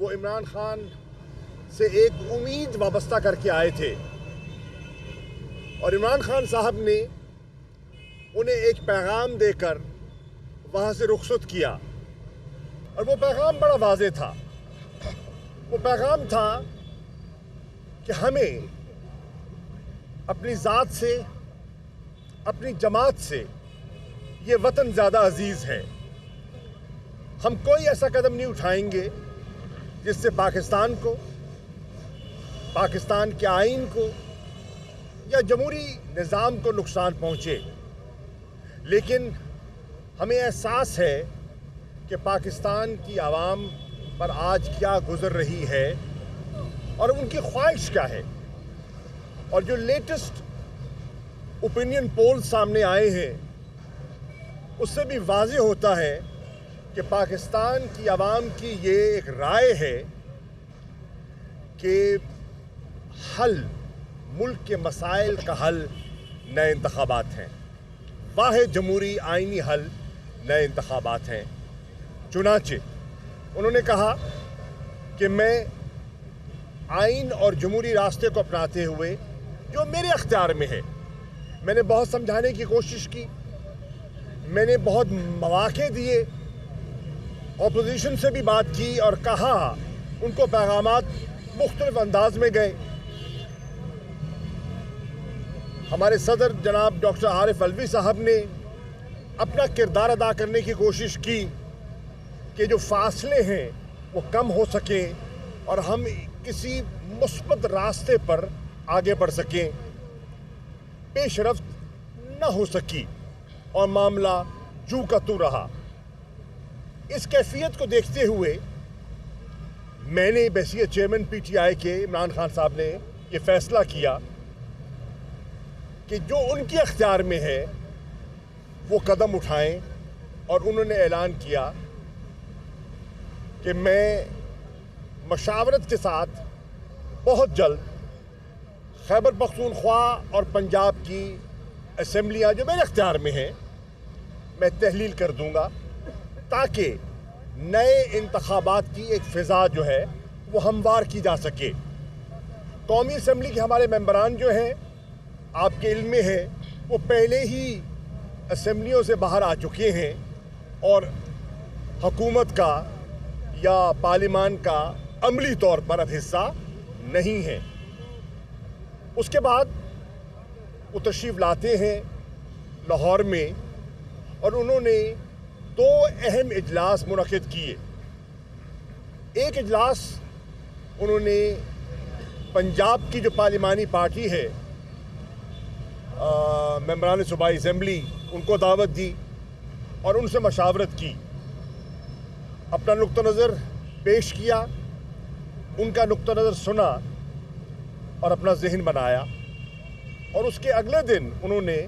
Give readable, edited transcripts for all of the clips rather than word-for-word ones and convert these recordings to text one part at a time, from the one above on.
وہ عمران خان سے ایک امید وابستہ کر کے آئے تھے اور عمران خان صاحب نے انہیں ایک پیغام دے کر وہاں سے رخصت کیا اور وہ پیغام بڑا واضح تھا۔ وہ پیغام تھا کہ ہمیں اپنی ذات سے، اپنی جماعت سے یہ وطن زیادہ عزیز ہے۔ ہم کوئی ایسا قدم نہیں اٹھائیں گے جس سے پاکستان کو، پاکستان کے آئین کو یا جمہوری نظام کو نقصان پہنچے، لیکن ہمیں احساس ہے کہ پاکستان کی عوام پر آج کیا گزر رہی ہے اور ان کی خواہش کیا ہے۔ اور جو لیٹسٹ اوپینین پول سامنے آئے ہیں اس سے بھی واضح ہوتا ہے کہ پاکستان کی عوام کی یہ ایک رائے ہے کہ حل، ملک کے مسائل کا حل نئے انتخابات ہیں، واحد جمہوری آئینی حل نئے انتخابات ہیں۔ چنانچہ انہوں نے کہا کہ میں آئین اور جمہوری راستے کو اپناتے ہوئے جو میرے اختیار میں ہے، میں نے بہت سمجھانے کی کوشش کی، میں نے بہت مواقع دیے، اپوزیشن سے بھی بات کی اور کہا، ان کو پیغامات مختلف انداز میں گئے۔ ہمارے صدر جناب ڈاکٹر عارف علوی صاحب نے اپنا کردار ادا کرنے کی کوشش کی کہ جو فاصلے ہیں وہ کم ہو سکیں اور ہم کسی مثبت راستے پر آگے بڑھ سکیں۔ پیش رفت نہ ہو سکی اور معاملہ جو کا تو رہا۔ اس کیفیت کو دیکھتے ہوئے میں نے بحیثیت چیئرمین پی ٹی آئی کے عمران خان صاحب نے یہ فیصلہ کیا کہ جو ان کے اختیار میں ہے وہ قدم اٹھائیں، اور انہوں نے اعلان کیا کہ میں مشاورت کے ساتھ بہت جلد خیبر پختونخوا اور پنجاب کی اسمبلیاں جو میرے اختیار میں ہیں میں تحلیل کر دوں گا، تاکہ نئے انتخابات کی ایک فضا جو ہے وہ ہموار کی جا سکے۔ قومی اسمبلی کے ہمارے ممبران جو ہیں، آپ کے علم میں ہے، وہ پہلے ہی اسمبلیوں سے باہر آ چکے ہیں اور حکومت کا یا پارلیمان کا عملی طور پر اب حصہ نہیں ہے۔ اس کے بعد وہ تشریف لاتے ہیں لاہور میں اور انہوں نے 2 اہم اجلاس منعقد کیے۔ ایک اجلاس انہوں نے پنجاب کی جو پارلیمانی پارٹی ہے، ممبران صوبائی اسمبلی، ان کو دعوت دی اور ان سے مشاورت کی، اپنا نقطہ نظر پیش کیا، ان کا نقطہ نظر سنا اور اپنا ذہن بنایا، اور اس کے اگلے دن انہوں نے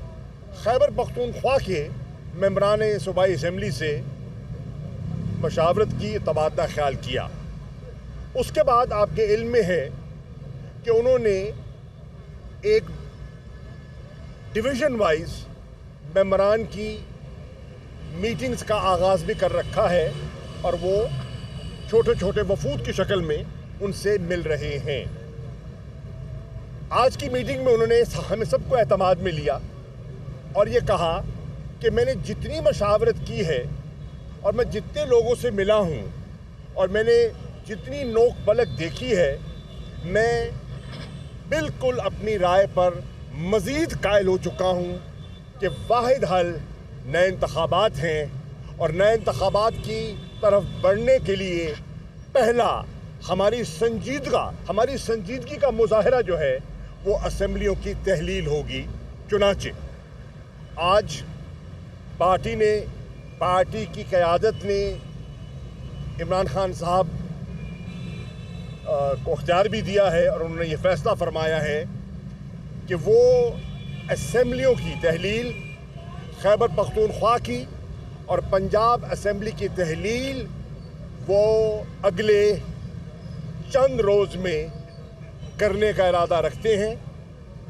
خیبر پختونخوا کے ممبران صوبائی اسمبلی سے مشاورت کی، تبادلہ خیال کیا۔ اس کے بعد آپ کے علم میں ہے کہ انہوں نے ایک ڈویژن وائز ممبران کی میٹنگز کا آغاز بھی کر رکھا ہے اور وہ چھوٹے چھوٹے وفود کی شکل میں ان سے مل رہے ہیں۔ آج کی میٹنگ میں انہوں نے ہمیں سب کو اعتماد میں لیا اور یہ کہا کہ میں نے جتنی مشاورت کی ہے اور میں جتنے لوگوں سے ملا ہوں اور میں نے جتنی نوک پلک دیکھی ہے، میں بالکل اپنی رائے پر مزید قائل ہو چکا ہوں کہ واحد حل نئے انتخابات ہیں، اور نئے انتخابات کی طرف بڑھنے کے لیے پہلا ہماری سنجیدگی کا مظاہرہ جو ہے وہ اسمبلیوں کی تحلیل ہوگی۔ چنانچہ آج پارٹی کی قیادت نے عمران خان صاحب کو اختیار بھی دیا ہے اور انہوں نے یہ فیصلہ فرمایا ہے کہ وہ اسمبلیوں کی تحلیل، خیبر پختونخوا کی اور پنجاب اسمبلی کی تحلیل وہ اگلے چند روز میں کرنے کا ارادہ رکھتے ہیں،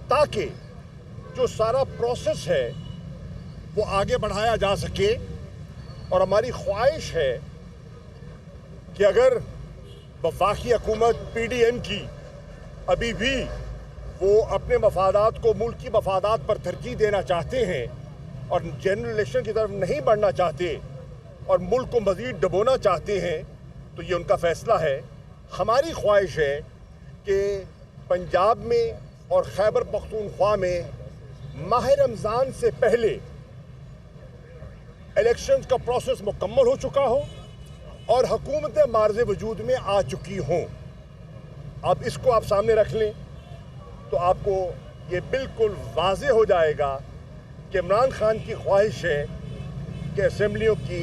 تاکہ جو سارا پروسیس ہے وہ آگے بڑھایا جا سکے۔ اور ہماری خواہش ہے کہ اگر वफाकी हुकूमत PDM की अभी भी वो अपने मफादात को मुल्क की मफादात पर तरजीह देना चाहते हैं और जनरल इलेक्शन की तरफ नहीं बढ़ना चाहते और मुल्क को मज़ीद डबोना चाहते हैं, तो ये उनका फ़ैसला है। हमारी ख्वाहिश है कि पंजाब में और खैबर पख्तूनख्वा में माह रमज़ान से पहले इलेक्शंस का प्रोसेस मुकम्मल हो चुका हो और हुकूमतें मार्ज़ वजूद में आ चुकी हों। अब इसको आप सामने रख लें तो आपको ये बिल्कुल वाज़े हो जाएगा कि इमरान खान की ख्वाहिश है कि असेंबलियों की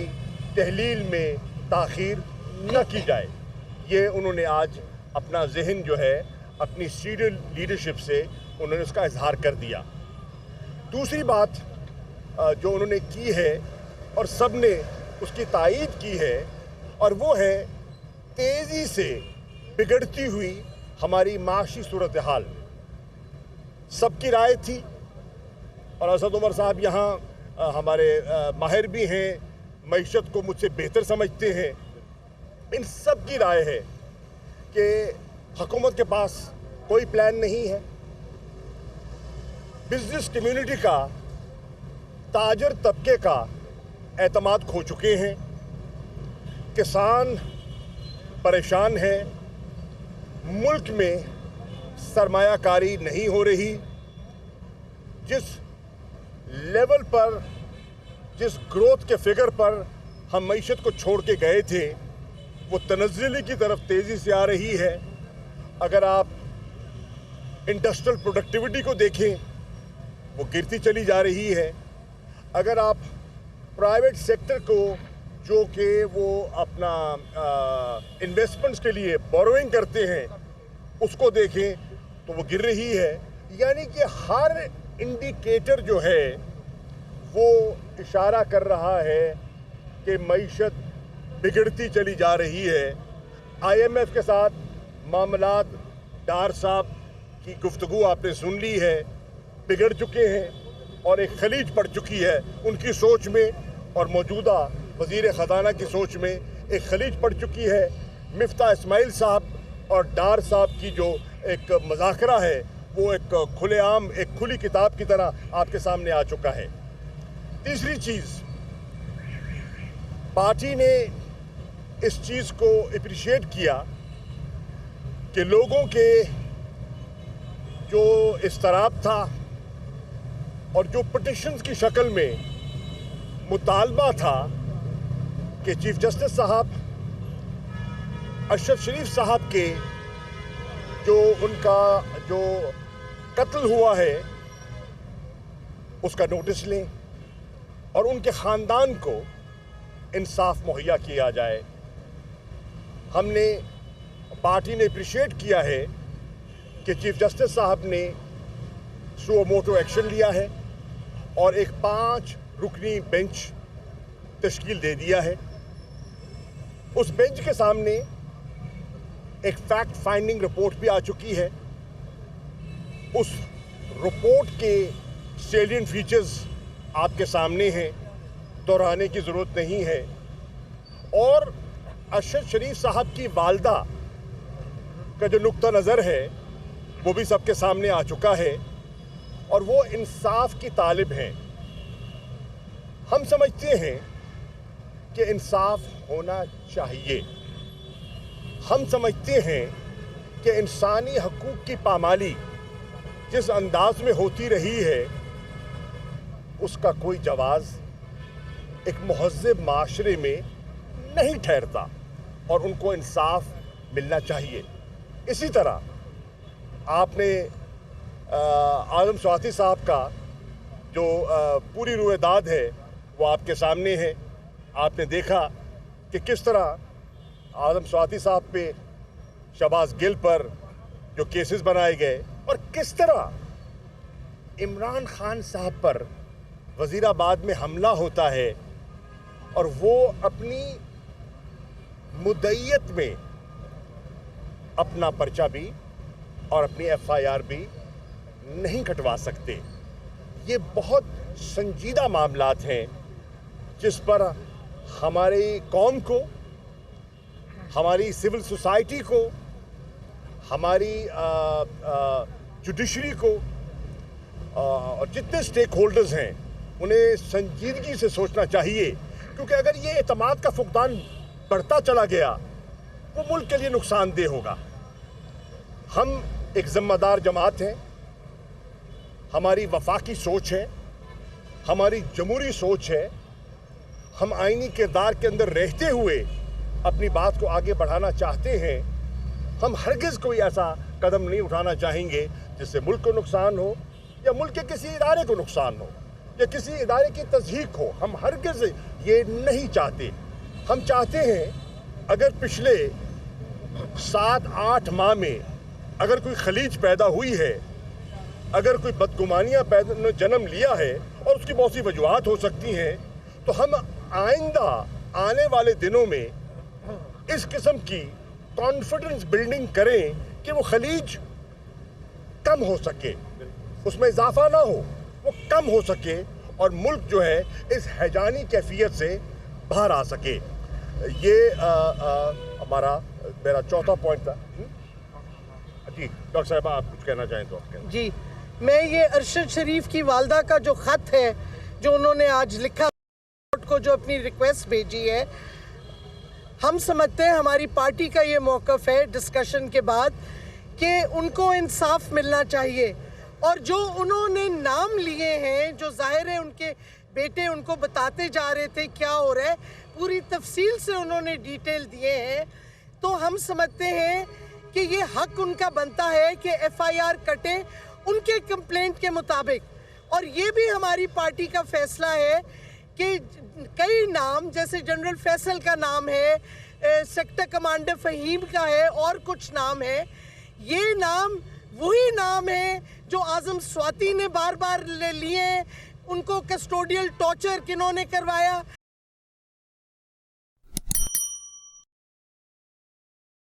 तहलील में ताख़ीर न की जाए। ये उन्होंने आज अपना जहन जो है अपनी सीनियर लीडरशिप से उन्होंने उसका इजहार कर दिया। दूसरी बात जो उन्होंने की है और सब ने उसकी तायीद की है और वो है तेज़ी से बिगड़ती हुई हमारी माशी सूरत हाल। सबकी राय थी और असद उमर साहब यहाँ हमारे माहिर भी हैं, मईशत को मुझसे बेहतर समझते हैं। इन सब की राय है कि हुकूमत के पास कोई प्लान नहीं है। बिजनेस कम्युनिटी का, ताजर तबके का एतमाद खो चुके हैं। किसान परेशान है। मुल्क में सरमायाकारी नहीं हो रही। जिस लेवल पर, जिस ग्रोथ के फिगर पर हम मईशत को छोड़ के गए थे, वो तनज़्ज़ुली की तरफ तेज़ी से आ रही है। अगर आप इंडस्ट्रियल प्रोडक्टिविटी को देखें, वो गिरती चली जा रही है। अगर आप प्राइवेट सेक्टर को, जो कि वो अपना इन्वेस्टमेंट्स के लिए बोरोइंग करते हैं, उसको देखें तो वो गिर रही है। यानी कि हर इंडिकेटर जो है वो इशारा कर रहा है कि मईशत बिगड़ती चली जा रही है। IMF के साथ मामलात, डार साहब की गुफ्तगू आपने सुन ली है, बिगड़ चुके हैं और एक खलीज पड़ चुकी है उनकी सोच में और मौजूदा वज़ीर ख़जाना की सोच में एक खलीज पड़ चुकी है। मिफ्ता इस्माइल साहब और डार साहब की जो एक मज़ाकरा है वो एक खुलेआम, एक खुली किताब की तरह आपके सामने आ चुका है। तीसरी चीज़, पार्टी ने इस चीज़ को अप्रिशिएट किया कि लोगों के जो इस्तराब था और जो पिटिशन्स की शक्ल में मुतालबा था कि चीफ जस्टिस साहब अरशद शरीफ साहब के जो उनका जो कत्ल हुआ है उसका नोटिस लें और उनके ख़ानदान को इंसाफ मुहैया किया जाए। हमने, पार्टी ने अप्रिशिएट किया है कि चीफ जस्टिस साहब ने सुओ मोटो एक्शन लिया है और एक 5 रुकनी बेंच तश्कील दे दिया है। उस बेंच के सामने एक फैक्ट फाइंडिंग रिपोर्ट भी आ चुकी है। उस रिपोर्ट के सैलिएंट फीचर्स आपके सामने हैं, दोहराने की ज़रूरत नहीं है। और अरशद शरीफ साहब की वालदा का जो नुक्ता नज़र है वो भी सबके सामने आ चुका है और वो इंसाफ की तालिब हैं। हम समझते हैं कि इंसाफ होना चाहिए। हम समझते हैं कि इंसानी हकूक़ की पामाली जिस अंदाज में होती रही है उसका कोई जवाज़ एक मुहज़्ज़ब माशरे में नहीं ठहरता और उनको इंसाफ मिलना चाहिए। इसी तरह आपने आज़म स्वाति साहब का जो पूरी रुएदाद है वो आपके सामने है। आपने देखा कि किस तरह आज़म स्वाति साहब पे, शहबाज गिल पर जो केसेस बनाए गए और किस तरह इमरान खान साहब पर वज़ीराबाद में हमला होता है और वो अपनी मुद्दईयत में अपना पर्चा भी और अपनी FIR भी नहीं कटवा सकते। ये बहुत संजीदा मामलात हैं जिस पर हमारी कौम को, हमारी सिविल सोसाइटी को, हमारी जुडिशरी को और जितने स्टेक होल्डर्स हैं उन्हें संजीदगी से सोचना चाहिए, क्योंकि अगर ये एतमाद का फुकदान बढ़ता चला गया वो मुल्क के लिए नुकसानदेह होगा। हम एक ज़िम्मेदार जमात हैं, हमारी वफाकी सोच है, हमारी जमहूरी सोच है, हम आईनी किरदार के अंदर रहते हुए अपनी बात को आगे बढ़ाना चाहते हैं। हम हरगिज़ कोई ऐसा कदम नहीं उठाना चाहेंगे जिससे मुल्क को नुकसान हो या मुल्क के किसी इदारे को नुकसान हो या किसी इदारे की तज़हीक हो। हम हरगिज़ ये नहीं चाहते। हम चाहते हैं अगर पिछले 7-8 माह में अगर कोई खलीज पैदा हुई है, अगर कोई बदगुमानियाँ पैदा जन्म लिया है और उसकी बहुत सी वजूहात हो सकती हैं, तो हम आइंदा आने वाले दिनों में इस किस्म की कॉन्फिडेंस बिल्डिंग करें कि वो खलीज कम हो सके, उसमें इजाफा ना हो, वो कम हो सके और मुल्क जो है इस हैजानी कैफियत से बाहर आ सके। ये मेरा चौथा पॉइंट था। जी डॉक्टर साहब, आप कुछ कहना चाहें तो आप कहें। जी, मैं ये अरशद शरीफ की वालदा का जो ख़त है जो उन्होंने आज लिखा को, जो अपनी रिक्वेस्ट भेजी है, हम समझते हैं हमारी पार्टी का ये मौक़िफ़ है डिस्कशन के बाद कि उनको इंसाफ मिलना चाहिए। और जो उन्होंने नाम लिए हैं, जो ज़ाहिर है उनके बेटे उनको बताते जा रहे थे क्या हो रहा है, पूरी तफसील से उन्होंने डिटेल दिए हैं, तो हम समझते हैं कि ये हक उनका बनता है कि FIR कटे उनके कंप्लेंट के मुताबिक। और ये भी हमारी पार्टी का फैसला है कि कई नाम, जैसे जनरल फैसल का नाम है, सेक्टर कमांडर फ़हीम का है और कुछ नाम है, ये नाम वही नाम है जो आज़म स्वाति ने बार बार लिए। उनको कस्टोडियल टॉर्चर किन्होंने करवाया,